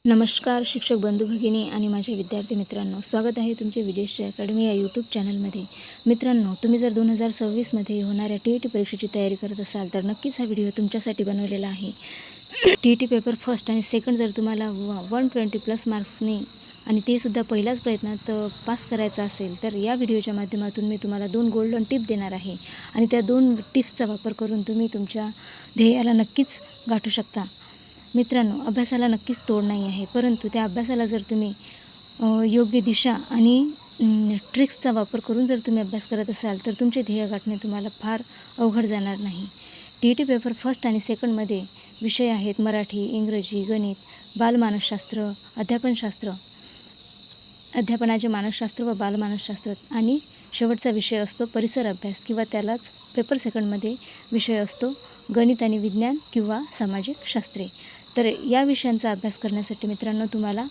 नमस्कार शिक्षक बंधू भगिनी आणि माझ्या विद्यार्थी मित्रांनो, स्वागत आहे तुमचे विदेशी अकॅडमी या यूट्यूब चॅनलमध्ये. मित्रांनो, तुम्ही जर 2026मध्ये होणाऱ्या TET परीक्षेची तयारी करत असाल तर नक्कीच हा व्हिडिओ तुमच्यासाठी बनवलेला आहे. TET पेपर फर्स्ट आणि सेकंड जर तुम्हाला 120+ मार्क्सनी आणि ते सुद्धा पहिल्याच प्रयत्नात पास करायचं असेल तर या व्हिडिओच्या माध्यमातून मी तुम्हाला 2 गोल्डन टिप देणार आहे आणि त्या 2 टिप्सचा वापर करून तुम्ही तुमच्या ध्येयाला नक्कीच गाठू शकता. मित्रांनो, अभ्यासाला नक्कीच तोड नाही आहे, परंतु त्या अभ्यासाला जर तुम्ही योग्य दिशा आणि ट्रिक्सचा वापर करून जर तुम्ही अभ्यास करत असाल तर तुमचे ध्येय गाठणे तुम्हाला फार अवघड जाणार नाही. TET पेपर फर्स्ट आणि सेकंडमध्ये विषय आहेत मराठी, इंग्रजी, गणित, बालमानसशास्त्र, अध्यापनाचे मानसशास्त्र व बालमानसशास्त्र आणि शेवटचा विषय असतो परिसर अभ्यास किंवा त्यालाच पेपर सेकंडमध्ये विषय असतो गणित आणि विज्ञान किंवा सामाजिक शास्त्रे. तर या विषयांचा अभ्यास करण्यासाठी मित्रांनो तुम्हाला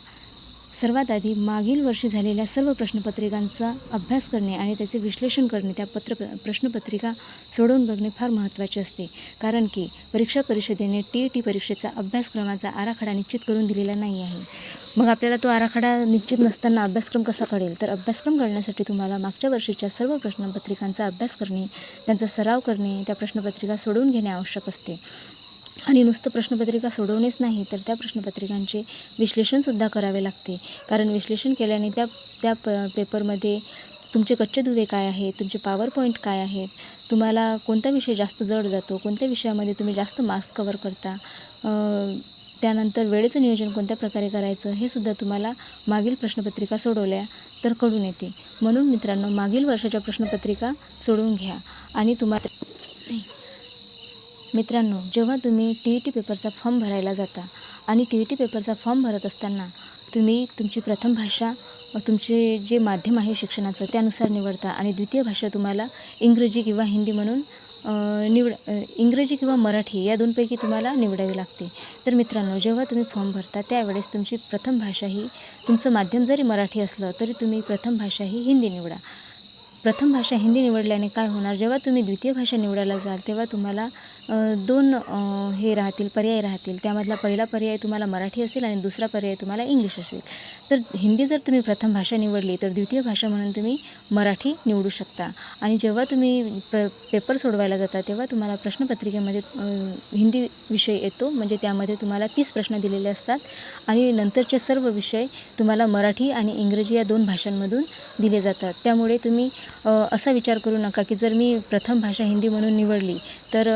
सर्वात आधी मागील वर्षी झालेल्या सर्व प्रश्नपत्रिकांचा अभ्यास करणे आणि त्याचे विश्लेषण करणे, त्या प्रश्नपत्रिका सोडवून बघणे फार महत्त्वाचे असते. कारण की परीक्षा परिषदेने TET परीक्षेचा अभ्यासक्रमाचा आराखडा निश्चित करून दिलेला नाही आहे. मग आपल्याला तो आराखडा निश्चित नसताना अभ्यासक्रम कसा कळेल? तर अभ्यासक्रम कळण्यासाठी तुम्हाला मागच्या वर्षीच्या सर्व प्रश्नपत्रिकांचा अभ्यास करणे, त्यांचा सराव करणे, त्या प्रश्नपत्रिका सोडवून घेणे आवश्यक असते. आणि नुसतं प्रश्नपत्रिका सोडवणेच नाही तर त्या प्रश्नपत्रिकांचे विश्लेषणसुद्धा करावे लागते. कारण विश्लेषण केल्याने त्या पेपरमध्ये तुमचे कच्चे दुवे काय आहेत, तुमचे पॉवर पॉईंट काय आहेत, तुम्हाला कोणता विषय जास्त जड जातो, कोणत्या विषयामध्ये तुम्ही जास्त मार्क्स कव्हर करता, त्यानंतर वेळेचं नियोजन कोणत्या प्रकारे करायचं हे सुद्धा तुम्हाला मागील प्रश्नपत्रिका सोडवल्या तर कळून येते. म्हणून मित्रांनो, मागील वर्षाच्या प्रश्नपत्रिका सोडवून घ्या आणि मित्रांनो, जेव्हा तुम्ही TET पेपरचा फॉर्म भरायला जाता आणि TET पेपरचा फॉर्म भरत असताना तुम्ही तुमची प्रथम भाषा तुमचे जे माध्यम आहे शिक्षणाचं त्यानुसार निवडता आणि द्वितीय भाषा तुम्हाला इंग्रजी किंवा हिंदी म्हणून इंग्रजी किंवा मराठी या दोनपैकी तुम्हाला निवडावी लागते. तर मित्रांनो, जेव्हा तुम्ही फॉर्म भरता त्यावेळेस तुमची प्रथम भाषा ही तुमचं माध्यम जरी मराठी असलं तरी तुम्ही प्रथम भाषा ही हिंदी निवडा. प्रथम भाषा हिंदी निवडल्याने काय होणार, जेव्हा तुम्ही द्वितीय भाषा निवडायला जाल तेव्हा तुम्हाला 2 पर्याय राहतील. त्यामधला पहिला पर्याय तुम्हाला मराठी असेल आणि दुसरा पर्याय तुम्हाला इंग्लिश असेल. तर हिंदी जर तुम्ही प्रथम भाषा निवडली तर द्वितीय भाषा म्हणून तुम्ही मराठी निवडू शकता. आणि जेव्हा तुम्ही पेपर सोडवायला जाता तेव्हा तुम्हाला प्रश्नपत्रिकेमध्ये हिंदी विषय येतो, म्हणजे त्यामध्ये तुम्हाला 30 प्रश्न दिलेले असतात आणि नंतरचे सर्व विषय तुम्हाला मराठी आणि इंग्रजी या 2 भाषांमधून दिले जातात. त्यामुळे तुम्ही असा विचार करू नका की जर मी प्रथम भाषा हिंदी म्हणून निवडली तर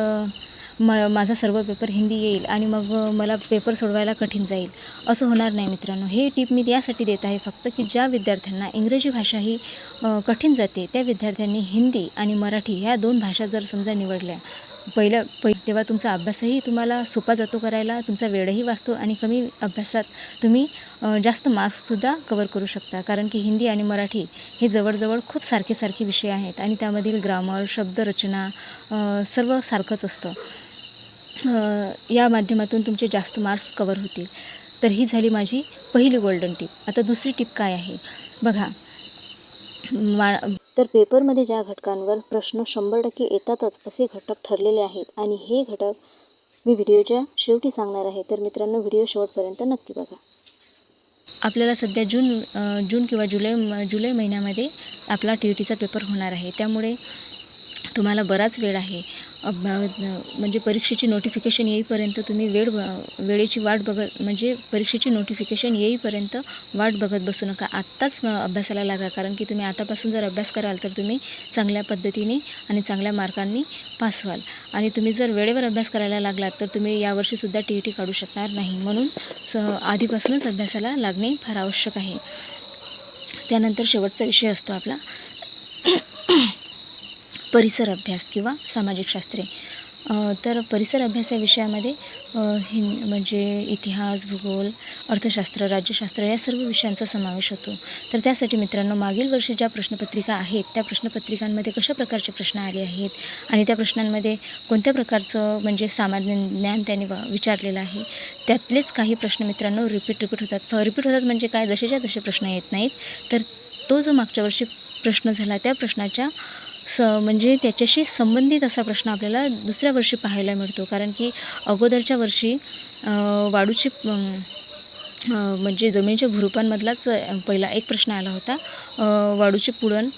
माझा सर्व पेपर हिंदी येईल आणि मग मला पेपर सोडवायला कठीण जाईल, असं होणार नाही मित्रांनो. हे टिप मी यासाठी देत आहे फक्त की ज्या विद्यार्थ्यांना इंग्रजी भाषा ही कठीण जाते त्या विद्यार्थ्यांनी हिंदी आणि मराठी ह्या 2 भाषा जर समजा निवडल्या तेव्हा तुमचा अभ्यासही तुम्हाला सोपा जातो करायला, तुमचा वेळही वाचतो आणि कमी अभ्यासात तुम्ही जास्त मार्क्ससुद्धा कवर करू शकता. कारण की हिंदी आणि मराठी हे जवळजवळ खूप सारखे विषय आहेत आणि त्यामधील ग्रामर, शब्दरचना सर्व सारखंच असतं. या माध्यमातून तुमचे जास्त मार्क्स कवर होतील. तर ही झाली माझी पहिली गोल्डन टिप. आता दुसरी टिप काय आहे बघा. तर पेपरमध्ये ज्या घटकांवर प्रश्न 100% येतातच असे घटक ठरलेले आहेत आणि हे घटक मी व्हिडिओच्या शेवटी सांगणार आहे. तर मित्रांनो, व्हिडिओ शेवटपर्यंत नक्की बघा. आपल्याला सध्या जून किंवा जुलै महिन्यामध्ये आपला TETचा पेपर होणार आहे. त्यामुळे तुम्हाला बराच वेळ आहे. म्हणजे परीक्षेची नोटिफिकेशन येईपर्यंत तुम्ही वेळेची वाट बघत, म्हणजे परीक्षेची नोटिफिकेशन येईपर्यंत वाट बघत बसू नका. आत्ताच अभ्यासाला लागा. कारण की तुम्ही आतापासून जर अभ्यास कराल तर तुम्ही चांगल्या पद्धतीने आणि चांगल्या मार्कांनी पास व्हाल. आणि तुम्ही जर वेळेवर अभ्यास करायला लागलात तर तुम्ही यावर्षीसुद्धा TET काढू शकणार नाही. म्हणून आधीपासूनच अभ्यासाला लागणे फार आवश्यक आहे. त्यानंतर शेवटचा विषय असतो आपला परिसर अभ्यास किंवा सामाजिक शास्त्रे. तर परिसर अभ्यास या विषयामध्ये म्हणजे इतिहास, भूगोल, अर्थशास्त्र, राज्यशास्त्र या सर्व विषयांचा समावेश होतो. तर त्यासाठी मित्रांनो, मागील वर्षी ज्या प्रश्नपत्रिका आहेत त्या प्रश्नपत्रिकांमध्ये कशा प्रकारचे प्रश्न आले आहेत आणि त्या प्रश्नांमध्ये कोणत्या प्रकारचं म्हणजे सामान्य ज्ञान त्यांनी विचारलेलं आहे, त्यातलेच काही प्रश्न मित्रांनो रिपीट होतात. म्हणजे काय, जसेच्या तसे प्रश्न येत नाहीत. तर तो जो मागच्या वर्षी प्रश्न झाला त्या प्रश्नाच्या म्हणजे त्याच्याशी संबंधित असा प्रश्न आपल्याला दुसऱ्या वर्षी पाहायला मिळतो. कारण की अगोदरच्या वर्षी म्हणजे जमिनीच्या भुरुपांमधलाच पहिला एक प्रश्न आला होता. वाळूचे पुळण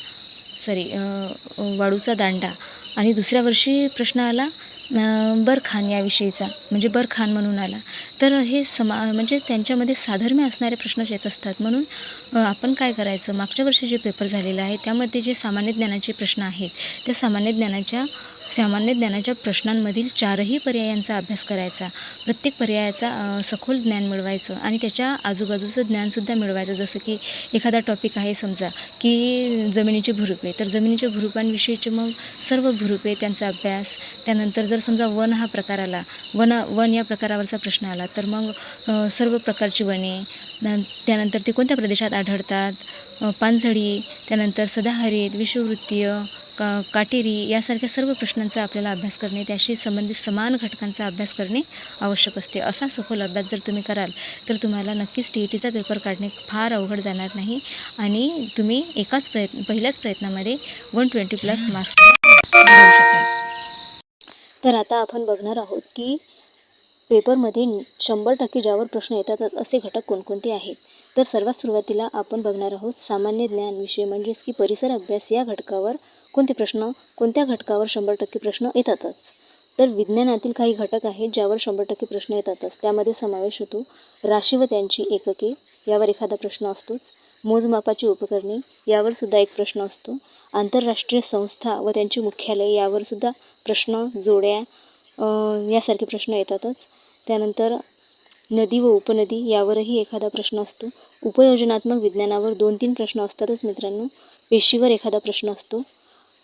वाळूचा दांडा. आणि दुसऱ्या वर्षी प्रश्न आला बरखान याविषयीचा, म्हणजे बरखान म्हणून आला. तर हे म्हणजे त्यांच्यामध्ये साधर्म्य असणारे प्रश्नच येत असतात. म्हणून आपण काय करायचं, मागच्या वर्षी जे पेपर झालेला आहे त्यामध्ये जे सामान्य ज्ञानाचे प्रश्न आहेत, त्या सामान्य ज्ञानाच्या प्रश्नांमधील 4ही पर्यायांचा अभ्यास करायचा. प्रत्येक पर्यायाचा सखोल ज्ञान मिळवायचं आणि त्याच्या आजूबाजूचं ज्ञानसुद्धा मिळवायचं. जसं की एखादा टॉपिक आहे समजा की जमिनीचे भुरुपे, तर जमिनीच्या भुरुपांविषयीचे मग सर्व भुरुपे त्यांचा अभ्यास. त्यानंतर जर समजा वन हा प्रकार आला, वन या प्रकारावरचा प्रश्न आला, तर मग सर्व प्रकारची वने, त्यानंतर ते कोणत्या प्रदेशात आढळतात, पानझडी, त्यानंतर सदाहरित, विषुववृत्तीय, काटेरी यासारख्या सर्व प्रश्नांचा आपल्याला अभ्यास करणे, त्याशी संबंधित समान घटकांचा अभ्यास करणे आवश्यक असते. असा सखोल अभ्यास जर तुम्ही कराल तर तुम्हाला नक्कीच TETचा पेपर काढणे फार अवघड जाणार नाही आणि तुम्ही पहिल्याच प्रयत्नामध्ये 120+ मार्क्स मिळवू शकाल. तर आता आपण बघणार आहोत की पेपरमध्ये 100% ज्यावर प्रश्न येतात असे घटक कोणकोणते आहेत. तर सर्वात सुरुवातीला आपण बघणार आहोत सामान्य ज्ञान विषय, म्हणजेच की परिसर अभ्यास. या घटकावर कोणत्या घटकावर 100% प्रश्न येतातच. तर विज्ञानातील काही घटक आहेत ज्यावर 100% प्रश्न येतातच. त्यामध्ये समावेश होतो राशी व त्यांची एकके, यावर एखादा प्रश्न असतोच. मोजमापाची उपकरणे, यावर सुद्धा एक प्रश्न असतो. आंतरराष्ट्रीय संस्था व त्यांची मुख्यालय, यावर सुद्धा प्रश्न, जोड्या यासारखे प्रश्न येतातच. त्यानंतर नदी व उपनदी यावरही एखादा प्रश्न असतो. उपयोजनात्मक विज्ञानावर 2-3 प्रश्न असतातच मित्रांनो. पेशीवर एखादा प्रश्न असतो.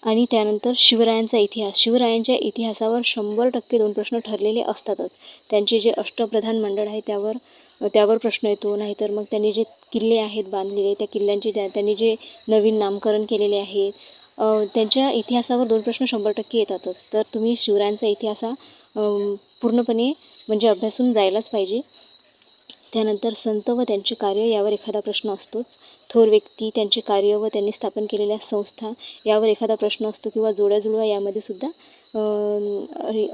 आणि त्यानंतर शिवरायांचा इतिहास. शिवरायांच्या इतिहासावर 100% 2 प्रश्न ठरलेले असतातच. त्यांचे जे अष्टप्रधान मंडळ आहे त्यावर प्रश्न येतो. नाहीतर मग त्यांनी जे किल्ले आहेत बांधलेले, त्या किल्ल्यांचे त्यांनी जे नवीन नामकरण केलेले आहे, त्यांच्या इतिहासावर 2 प्रश्न 100% येतातच. तर तुम्ही शिवरायांचा इतिहास पूर्णपणे म्हणजे अभ्यासून जायलाच पाहिजे. त्यानंतर संत व त्यांचे कार्य, यावर एखादा प्रश्न असतोच. थोर व्यक्ती, त्यांचे कार्य व त्यांनी स्थापन केलेल्या संस्था, यावर एखादा प्रश्न असतो. किंवा जोड्या जुळवा यामध्ये सुद्धा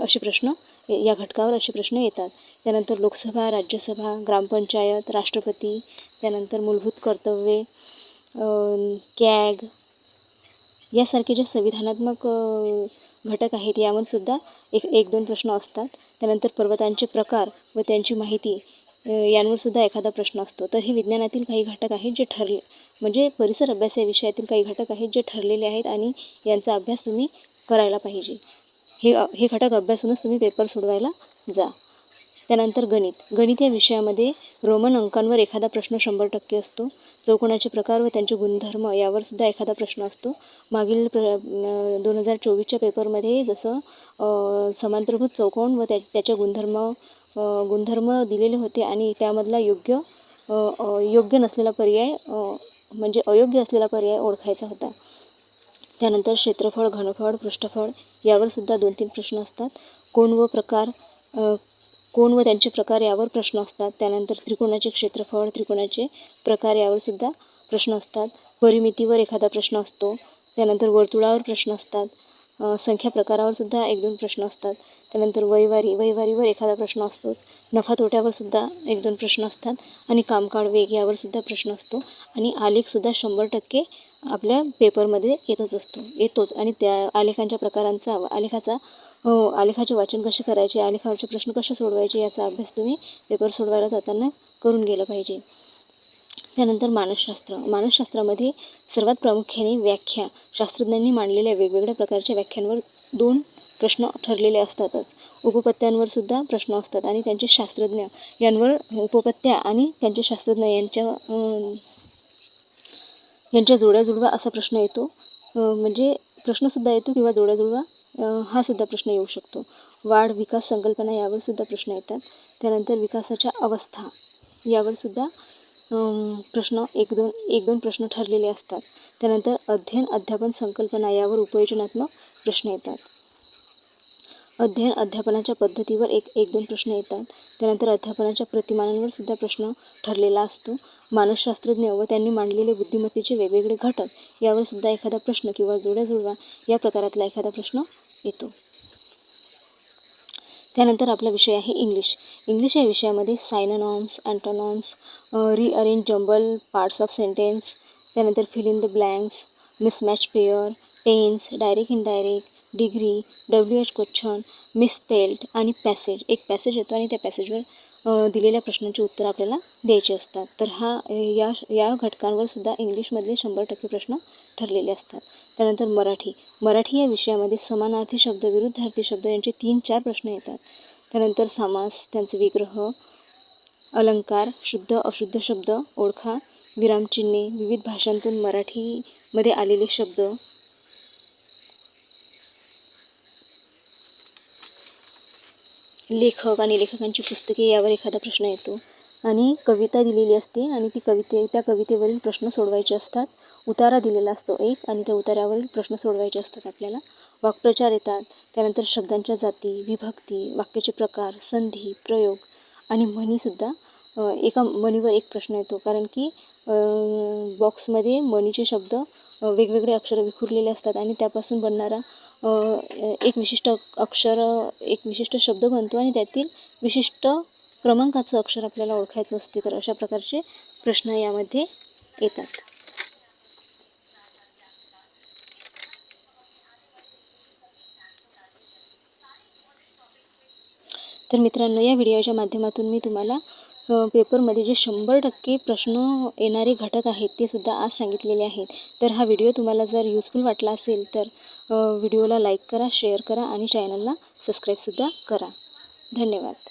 असे प्रश्न, या घटकावर असे प्रश्न येतात. त्यानंतर लोकसभा, राज्यसभा, ग्रामपंचायत, राष्ट्रपती, त्यानंतर मूलभूत कर्तव्ये, कॅग यासारखे जे संविधानात्मक घटक आहेत यावर सुद्धा 1-2 प्रश्न असतात. त्यानंतर पर्वतांचे प्रकार व त्यांची माहिती, यांवर सुद्धा एखादा प्रश्न असतो. तर हे विज्ञानातील काही घटक आहेत जे म्हणजे परिसर अभ्यास या विषयातील काही घटक आहेत जे ठरलेले आहेत आणि यांचा अभ्यास तुम्ही करायला पाहिजे. हे घटक अभ्यासूनच तुम्ही पेपर सोडवायला जा. त्यानंतर गणित या विषयामध्ये रोमन अंकांवर एखादा प्रश्न 100% असतो. चौकोनाचे प्रकार व त्यांचे गुणधर्म, यावर सुद्धा एखादा प्रश्न असतो. मागील 2024च्या पेपरमध्ये जसं समांतरभुज चौकोन व त्याचे गुणधर्म दिलेले होते आणि त्यामधला योग्य नसलेला पर्याय, म्हणजे अयोग्य असलेला पर्याय ओळखायचा होता. त्यानंतर क्षेत्रफळ, घनफळ, पृष्ठफळ यावर सुद्धा 2-3 प्रश्न असतात. कोन व त्यांचे प्रकार यावर प्रश्न असतात. त्यानंतर त्रिकोणाचे क्षेत्रफळ, त्रिकोणाचे प्रकार यावर सुद्धा प्रश्न असतात. परिमितीवर एखादा प्रश्न असतो. त्यानंतर वर्तुळावर प्रश्न असतात. संख्या प्रकारावर सुद्धा 1-2 प्रश्न असतात. त्यानंतर वहिवारीवर एखादा प्रश्न असतो. नफा तोट्यावर सुद्धा 1-2 प्रश्न असतात. आणि कामकाळ वेग यावर सुद्धा प्रश्न असतो. आणि आलेखसुद्धा 100% आपल्या पेपरमध्ये येतोच. आणि त्या आलेखांच्या प्रकारांचा, आलेखाचे वाचन कसे करायचे, आलेखावरचे प्रश्न कसे सोडवायचे याचा अभ्यास तुम्ही पेपर सोडवायला जाताना करून गेला पाहिजे. त्यानंतर मानसशास्त्रामध्ये सर्वात प्रामुख्याने व्याख्या. शास्त्रज्ञांनी मांडलेल्या वेगवेगळ्या प्रकारच्या व्याख्यांवर 2 प्रश्न ठरलेले असतातच. उपपत्त्यांवर सुद्धा प्रश्न असतात आणि त्यांचे शास्त्रज्ञ यांवर उपपत्त्या आणि त्यांचे शास्त्रज्ञ यांच्या जोड्या जुळवा असा प्रश्न येतो. म्हणजे प्रश्नसुद्धा येतो किंवा जोड्या जुळवा हा सुद्धा प्रश्न येऊ शकतो. वाढ, विकास, संकल्पना यावर सुद्धा प्रश्न येतात. त्यानंतर विकासाच्या अवस्था यावर सुद्धा प्रश्न 1-2 प्रश्न ठरलेले असतात. त्यानंतर अध्ययन, अध्यापन, संकल्पना यावर उपयोजनात्मक प्रश्न येतात. अध्यापनाच्या पद्धतीवर 1-2 प्रश्न येतात. त्यानंतर अध्यापनाच्या प्रतिमानांवर सुद्धा प्रश्न ठरलेला असतो. मानसशास्त्रज्ञ व त्यांनी मांडलेले बुद्धिमत्तेचे वेगवेगळे घटक यावर सुद्धा एखादा प्रश्न किंवा जोड्या जुळवा या प्रकारातला एखादा प्रश्न येतो. त्यानंतर आपला विषय आहे इंग्लिश. इंग्लिश या विषयामध्ये synonyms, antonyms, rearrange jumbled parts of sentence, त्यानंतर fill in the blanks, mismatch pair, tense, direct indirect, degree, WH question, misspelled आणि पॅसेज. एक पॅसेज येतो आणि त्या पॅसेजवर दिलेल्या प्रश्नांची उत्तरं आपल्याला द्यायची असतात. तर या घटकांवर सुद्धा इंग्लिशमधले 100% प्रश्न ठरलेले असतात. त्यानंतर मराठी या विषयामध्ये समानार्थी शब्द, विरुद्धार्थी शब्द यांचे 3-4 प्रश्न येतात. त्यानंतर समास, त्यांचे विग्रह, अलंकार, शुद्ध अशुद्ध शब्द ओळखा, विरामचिन्हे, विविध भाषांतून मराठीमध्ये आलेले शब्द, लेखक आणि लेखकांची पुस्तके यावर एखादा प्रश्न येतो. आणि कविता दिलेली असते आणि त्या कवितेवरील प्रश्न सोडवायचे असतात. उतारा दिलेला असतो एक आणि त्या उतार्यावरील प्रश्न सोडवायचे असतात आपल्याला. वाक्प्रचार येतात. त्यानंतर शब्दांच्या जाती, विभक्ती, वाक्याचे प्रकार, संधी, प्रयोग आणि म्हणीसुद्धा. एका म्हणीवर एक प्रश्न येतो, कारण की बॉक्समध्ये म्हणीचे शब्द वेगवेगळे अक्षर विखुरलेले असतात आणि त्यापासून बनणारा एक विशिष्ट शब्द बनतो आणि त्यातील विशिष्ट क्रमांकाचं अक्षर आपल्याला ओळखायचं असते. तर अशा प्रकारचे प्रश्न यामध्ये येतात. तर मित्रांनो, या व्हिडिओच्या माध्यमातून मी तुम्हाला पेपरमध्ये जे 100% प्रश्न येणारे घटक आहेत ते सुद्धा आज सांगितलेले आहेत. तर हा व्हिडिओ तुम्हाला जर युजफुल वाटला असेल तर व्हिडिओला लाईक करा, शेअर करा आणि चॅनलला सबस्क्राईबसुद्धा करा. धन्यवाद.